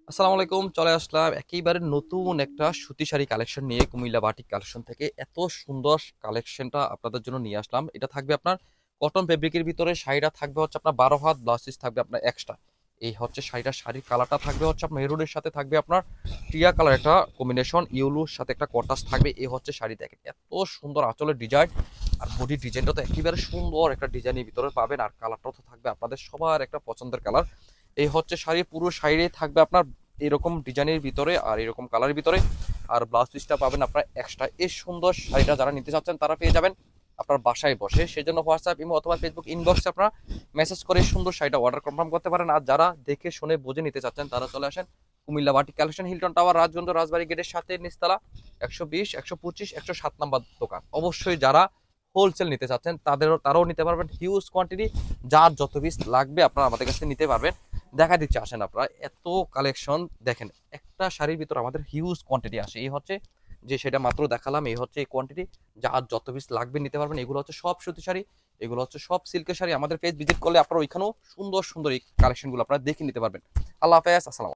আসসালামু আলাইকুম। চলে আসলাম একেবারে নতুন একটা সুতি শাড়ি কালেকশন নিয়ে কুমিল্লা বাটিক কালেকশন থেকে। এত সুন্দর কালেকশনটা আপনাদের জন্য নিয়ে আসলাম। এটা থাকবে আপনার কটন ফেব্রিকের ভিতরে। শাড়িটা থাকবে হচ্ছে আপনার 12 হাত, ব্লাউজ পিস থাকবে আপনার এক্সট্রা। এই হচ্ছে শাড়ির কালারটা থাকবে হচ্ছে আপনার মেরুনের সাথে থাকবে আপনার টিয়া কালার একটা কম্বিনেশন, ইয়েলোর সাথে একটা কটাস থাকবে। এই হচ্ছে শাড়ি, দেখেন এত সুন্দর আঁচলের ডিজাইন আর বডি ডিজাইনটা তো একেবারে সুন্দর একটা ডিজাইনের ভিতরে পাবেন। আর কালারটাও তো থাকবে আপনাদের সবার একটা পছন্দের কালার। এই হচ্ছে শাড়ি, পুরো শাড়ি থাকবে আপনার এরকম ডিজাইনের ভিতরে আর এরকম কালারের ভিতরে। আর ব্লাউজ পিসটা পাবেন আপনার এক্সট্রা। এই সুন্দর শাড়িটা যারা নিতে চাচ্ছেন তারা পেয়ে যাবেন আপনার বাসায় বসে। সেই জন্য হোয়াটসঅ্যাপ, ইমো অথবা ফেসবুক ইনবক্সে আপনারা মেসেজ করে সুন্দর শাড়িটা অর্ডার কনফার্ম করতে পারেন। আর যারা দেখে শুনে বুঝে নিতে চাচ্ছেন তারা চলে আসেন Comilla batik collection, Hilton tower, Rajganj, Rajbari গেটের সাথে নিচতলা 120, 125, 107 নাম্বার দোকান। অবশ্যই যারা হোলসেল নিতে চাচ্ছেন তারাও নিতে পারবেন। হিউজ কোয়ান্টিটি, যার যত পিস লাগবে আপনারা আমাদের কাছে নিতে পারবেন। দেখা দিচ্ছে, আসেন আপনারা। এত কালেকশন দেখেন, একটা শাড়ির ভিতর আমাদের হিউজ কোয়ান্টিটি আসে। এই হচ্ছে যে সেটা মাত্র দেখালাম, এই হচ্ছে এই কোয়ান্টিটি, যার যত পিস লাগবে নিতে পারবেন। এগুলো হচ্ছে সব সুতি শাড়ি, এগুলো হচ্ছে সব সিল্কের শাড়ি। আমাদের পেজ ভিজিট করলে আপনারা ওইখানেও সুন্দর সুন্দর এই কালেকশনগুলো আপনারা দেখে নিতে পারবেন। আল্লাহ হাফেজ, আসসালাম।